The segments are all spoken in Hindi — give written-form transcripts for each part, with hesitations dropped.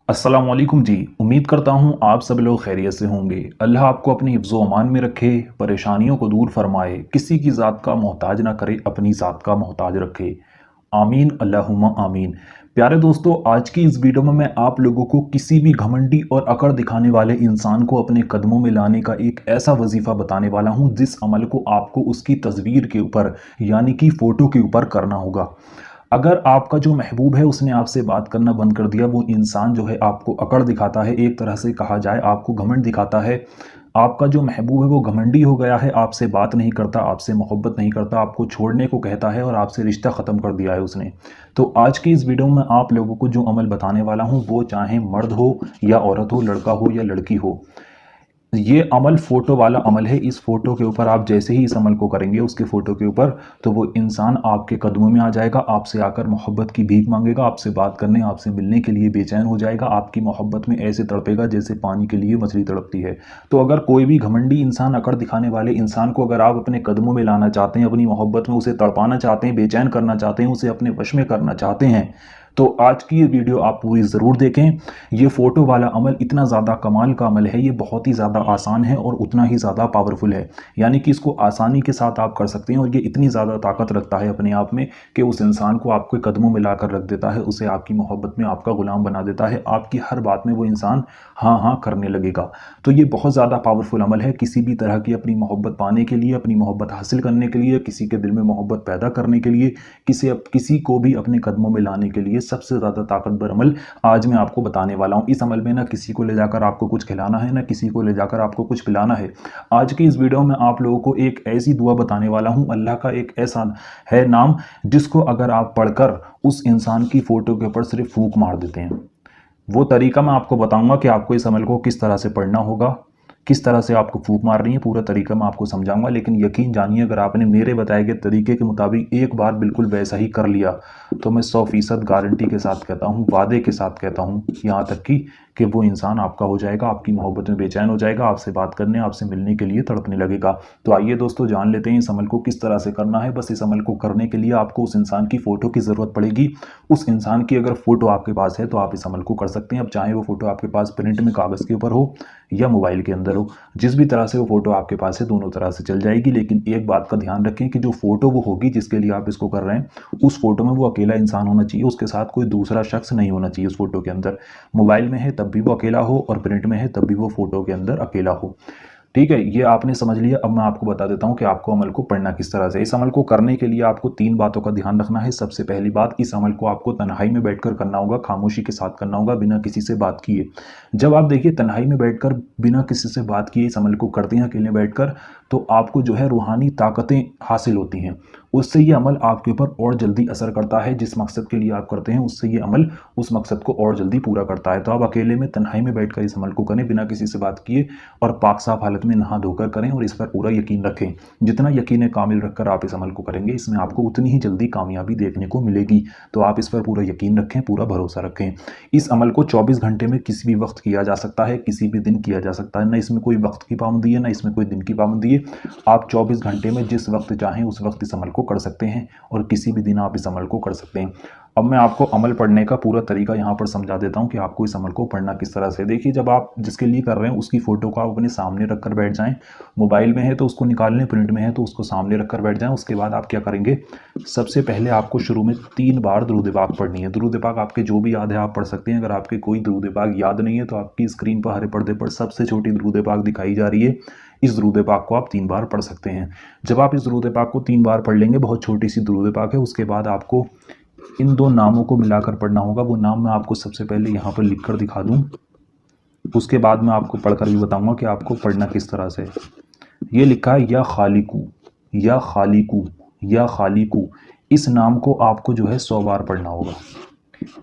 अस्सलाम वालेकुम जी। उम्मीद करता हूँ आप सब लोग खैरियत से होंगे। अल्लाह आपको अपनी हिफ्ज़-ओ अमान में रखे, परेशानियों को दूर फरमाए, किसी की ज़ात का मोहताज ना करे, अपनी ज़ात का मोहताज रखे। आमीन अल्लाहुम्मा आमीन। प्यारे दोस्तों, आज की इस वीडियो में मैं आप लोगों को किसी भी घमंडी और अकड़ दिखाने वाले इंसान को अपने कदमों में लाने का एक ऐसा वजीफ़ा बताने वाला हूँ जिस अमल को आपको उसकी तस्वीर के ऊपर यानी कि फ़ोटो के ऊपर करना होगा। अगर आपका जो महबूब है उसने आपसे बात करना बंद कर दिया, वो इंसान जो है आपको अकड़ दिखाता है, एक तरह से कहा जाए आपको घमंड दिखाता है, आपका जो महबूब है वो घमंडी हो गया है, आपसे बात नहीं करता, आपसे मोहब्बत नहीं करता, आपको छोड़ने को कहता है और आपसे रिश्ता ख़त्म कर दिया है उसने। तो आज की इस वीडियो में आप लोगों को जो अमल बताने वाला हूँ वो चाहे मर्द हो या औरत हो, लड़का हो या लड़की हो, ये अमल फ़ोटो वाला अमल है। इस फ़ोटो के ऊपर आप जैसे ही इस अमल को करेंगे उसके फ़ोटो के ऊपर, तो वो इंसान आपके कदमों में आ जाएगा, आपसे आकर मोहब्बत की भीख मांगेगा, आपसे बात करने, आपसे मिलने के लिए बेचैन हो जाएगा, आपकी मोहब्बत में ऐसे तड़पेगा जैसे पानी के लिए मछली तड़पती है। तो अगर कोई भी घमंडी इंसान, अकड़ दिखाने वाले इंसान को अगर आप अपने कदमों में लाना चाहते हैं, अपनी मोहब्बत में उसे तड़पाना चाहते हैं, बेचैन करना चाहते हैं, उसे अपने वश में करना चाहते हैं, तो आज की ये वीडियो आप पूरी ज़रूर देखें। ये फ़ोटो वाला अमल इतना ज़्यादा कमाल का अमल है, ये बहुत ही ज़्यादा आसान है और उतना ही ज़्यादा पावरफुल है। यानी कि इसको आसानी के साथ आप कर सकते हैं और ये इतनी ज़्यादा ताकत रखता है अपने आप में कि उस इंसान को आपके कदमों में लाकर रख देता है, उसे आपकी मोहब्बत में आपका ग़ुलाम बना देता है। आपकी हर बात में वो इंसान हाँ, हाँ करने लगेगा। तो ये बहुत ज़्यादा पावरफुल अमल है किसी भी तरह की अपनी मोहब्बत पाने के लिए, अपनी मोहब्बत हासिल करने के लिए, किसी के दिल में मोहब्बत पैदा करने के लिए, किसी को भी अपने कदमों में लाने के लिए सबसे ज़्यादा ताकतवर अमल आज मैं आपको बताने वाला हूँ। इस अमल में ना किसी को ले जाकर आपको कुछ खिलाना है, ना किसी को ले जाकर आपको कुछ पिलाना है। आज की इस वीडियो में आप लोगों को एक ऐसी दुआ बताने वाला हूँ, अल्लाह का एक ऐसा है नाम जिसको अगर आप पढ़कर उस इंसान की फ़ोटो के ऊपर सिर्फ फूंक मार देते हैं, वो तरीका मैं आपको बताऊंगा कि आपको इस अमल को किस तरह से पढ़ना होगा, किस तरह से आपको फूंक मारनी है, पूरा तरीका मैं आपको समझाऊंगा। लेकिन यकीन जानिए, अगर आपने मेरे बताए गए तरीके के मुताबिक एक बार बिल्कुल वैसा ही कर लिया, तो मैं 100% गारंटी के साथ कहता हूँ, वादे के साथ कहता हूँ, यहाँ तक कि वो इंसान आपका हो जाएगा, आपकी मोहब्बत में बेचैन हो जाएगा, आपसे बात करने, आपसे मिलने के लिए तड़पने लगेगा। तो आइए दोस्तों, जान लेते हैं इस अमल को किस तरह से करना है। बस इस अमल को करने के लिए आपको उस इंसान की फ़ोटो की ज़रूरत पड़ेगी। उस इंसान की अगर फ़ोटो आपके पास है तो आप इस अमल को कर सकते हैं। अब चाहे वो फ़ोटो आपके पास प्रिंट में कागज़ के ऊपर हो या मोबाइल के अंदर हो, जिस भी तरह से वो फ़ोटो आपके पास है दोनों तरह से चल जाएगी। लेकिन एक बात का ध्यान रखें कि जो फ़ोटो वो होगी जिसके लिए आप इसको कर रहे हैं, उस फ़ोटो में वो अकेला इंसान होना चाहिए, उसके साथ कोई दूसरा शख्स नहीं होना चाहिए उस फ़ोटो के अंदर। मोबाइल में है तब भी वो अकेला हो और प्रिंट में है तब भी वो फ़ोटो के अंदर अकेला हो। ठीक है, ये आपने समझ लिया। अब मैं आपको बता देता हूँ कि आपको अमल को पढ़ना किस तरह से। इस अमल को करने के लिए आपको 3 बातों का ध्यान रखना है। सबसे पहली बात, इस अमल को आपको तन्हाई में बैठकर करना होगा, खामोशी के साथ करना होगा, बिना किसी से बात किए। जब आप देखिए तन्हाई में बैठकर बिना किसी से बात किए इस अमल को करते हैं अकेले बैठकर, तो आपको जो है रूहानी ताकतें हासिल होती हैं। उससे ये अमल आपके ऊपर और जल्दी असर करता है। जिस मकसद के लिए आप करते हैं उससे ये अमल उस मकसद को और जल्दी पूरा करता है। तो आप अकेले में तन्हाई में बैठकर इस अमल को करें, बिना किसी से बात किए, और पाक साफ हालत में नहा धोकर करें और इस पर पूरा यकीन रखें। जितना यकीन कामिल रखकर आप इस अमल को करेंगे, इसमें आपको उतनी ही जल्दी कामयाबी देखने को मिलेगी। तो आप इस पर पूरा यकीन रखें, पूरा भरोसा रखें। इस अमल को 24 घंटे में किसी भी वक्त किया जा सकता है, किसी भी दिन किया जा सकता है। ना इसमें कोई वक्त की पाबंदी है, ना इसमें कोई दिन की पाबंदी है। आप 24 घंटे में जिस वक्त चाहें उस वक्त इस अमल को कर सकते हैं और किसी भी दिन आप इस अमल को कर सकते हैं। अब मैं आपको अमल पढ़ने का पूरा तरीका यहाँ पर समझा देता हूँ कि आपको इस अमल को पढ़ना किस तरह से। देखिए, जब आप जिसके लिए कर रहे हैं उसकी फ़ोटो को आप अपने सामने रख कर बैठ जाएं। मोबाइल में है तो उसको निकाल लें, प्रिंट में है तो उसको सामने रख कर बैठ जाएं। उसके बाद आप क्या करेंगे, सबसे पहले आपको शुरू में 3 बार दुरूद पाक पढ़नी है। दुरूद पाक आपके जो भी याद है आप पढ़ सकते हैं। अगर आपके कोई दुरूद पाक याद नहीं है तो आपकी स्क्रीन पर हरे पर्दे पर सबसे छोटी दुरूद पाक दिखाई जा रही है, इस दुरूद पाक को आप 3 बार पढ़ सकते हैं। जब आप इस दुरूद पाक को 3 बार पढ़ लेंगे, बहुत छोटी सी दुरूद पाक है, उसके बाद आपको इन 2 नामों को मिलाकर पढ़ना होगा। वो नाम मैं आपको सबसे पहले यहाँ पर लिख कर दिखा दूँ, उसके बाद मैं आपको पढ़कर भी बताऊँगा कि आपको पढ़ना किस तरह से। ये लिखा है या खालिकू, या खालिकू, या खालिकू। इस नाम को आपको जो है 100 बार पढ़ना होगा।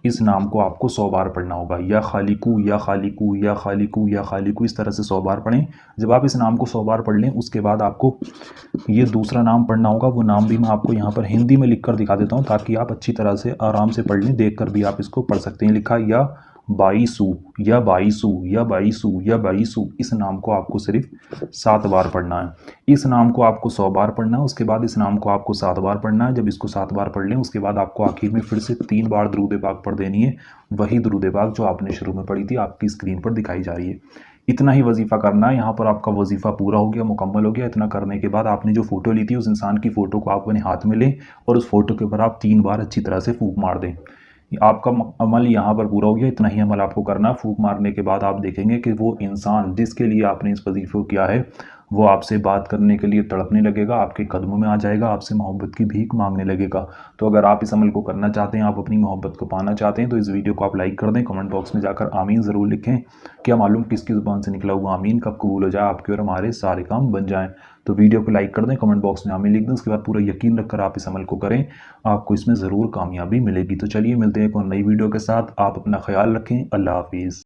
इस नाम को आपको 100 बार पढ़ना होगा। या खालिकू, या खालिकू, या खालिकू, या खालिकू, इस तरह से 100 बार पढ़ें। जब आप इस नाम को 100 बार पढ़ लें, उसके बाद आपको ये दूसरा नाम पढ़ना होगा। वो नाम भी मैं आपको यहाँ पर हिंदी में लिख कर दिखा देता हूँ ताकि आप अच्छी तरह से आराम से पढ़ लें, देख कर भी आप इसको पढ़ सकते हैं। लिखा या बाईसू या बाईसू या बाईसू या बाईसू, इस नाम को आपको सिर्फ 7 बार पढ़ना है। इस नाम को आपको 100 बार पढ़ना है, उसके बाद इस नाम को आपको 7 बार पढ़ना है। जब इसको 7 बार पढ़ लें उसके बाद आपको आखिर में फिर से 3 बार दुरूद पाक पढ़ देनी है, वही दुरूद पाक जो आपने शुरू में पढ़ी थी आपकी स्क्रीन पर दिखाई जा रही है। इतना ही वजीफ़ा करना है। यहाँ पर आपका वजीफ़ा पूरा हो गया, मुकम्मल हो गया। इतना करने के बाद आपने जो फ़ोटो ली थी उस इंसान की फ़ोटो को आप अपने हाथ में लें और उस फ़ोटो के ऊपर आप 3 बार अच्छी तरह से फूंक मार दें। आपका अमल यहाँ पर पूरा हो गया। इतना ही अमल आपको करना है। फूंक मारने के बाद आप देखेंगे कि वो इंसान जिसके लिए आपने इस वजीफ़े को किया है वो आपसे बात करने के लिए तड़पने लगेगा, आपके कदमों में आ जाएगा, आपसे मोहब्बत की भीख मांगने लगेगा। तो अगर आप इस अमल को करना चाहते हैं, आप अपनी मोहब्बत को पाना चाहते हैं, तो इस वीडियो को आप लाइक कर दें। कमेंट बॉक्स में जाकर आमीन ज़रूर लिखें। क्या मालूम किसकी ज़ुबान से निकला हुआ आमीन कब कबूल हो जाए, आपके और हमारे सारे काम बन जाएँ। तो वीडियो को लाइक कर दें, कमेंट बॉक्स में आमीन लिख दें। उसके बाद पूरा यकीन रखकर आप इस अमल को करें, आपको इसमें ज़रूर कामयाबी मिलेगी। तो चलिए मिलते हैं एक और नई वीडियो के साथ। आप अपना ख्याल रखें। अल्लाह हाफ़िज़।